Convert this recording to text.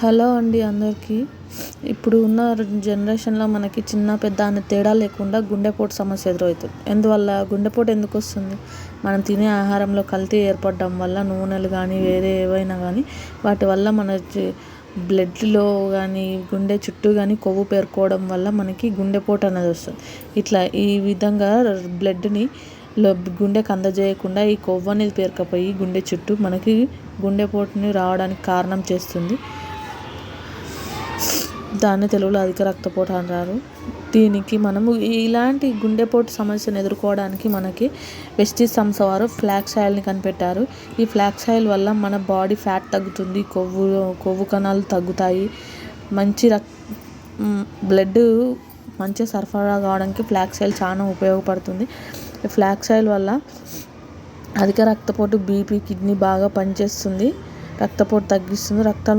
Hello అండి అందరికీ. ఇప్పుడు ఉన్న జనరేషన్లో మనకి చిన్న పెద్ద అనే తేడా లేకుండా గుండెపోటు సమస్య ఎదురవుతుంది. ఎందువల్ల గుండెపోటు ఎందుకు వస్తుంది? మనం తినే ఆహారంలో కల్తీ ఏర్పడడం వల్ల, నూనెలు కానీ వేరే ఏవైనా కానీ వాటి వల్ల మన బ్లడ్లో కానీ గుండె చుట్టూ కానీ కొవ్వు పేరుకోవడం వల్ల మనకి గుండెపోటు అనేది వస్తుంది. ఇట్లా ఈ విధంగా బ్లడ్ని గుండెకు అందజేయకుండా ఈ కొవ్వు అనేది పేరుకుపోయి గుండె చుట్టూ మనకి గుండెపోటుని రావడానికి కారణం చేస్తుంది. దాన్ని తెలుగులో అధిక రక్తపోటు అంటారు. దీనికి మనము ఇలాంటి గుండెపోటు సమస్యను ఎదుర్కోవడానికి మనకి వెస్టీజ్ సంస్థ వారు ఫ్లాక్స్ ఆయిల్ని కనిపెట్టారు. ఈ ఫ్లాక్స్ ఆయిల్ వల్ల మన బాడీ ఫ్యాట్ తగ్గుతుంది, కొవ్వు కణాలు తగ్గుతాయి, మంచి బ్లడ్ మంచిగా సరఫరా కావడానికి ఫ్లాక్స్ ఆయిల్ చాలా ఉపయోగపడుతుంది. ఈ ఫ్లాక్స్ ఆయిల్ వల్ల అధిక రక్తపోటు, బీపీ, కిడ్నీ బాగా పనిచేస్తుంది, రక్తపోటు తగ్గిస్తుంది, రక్తంలో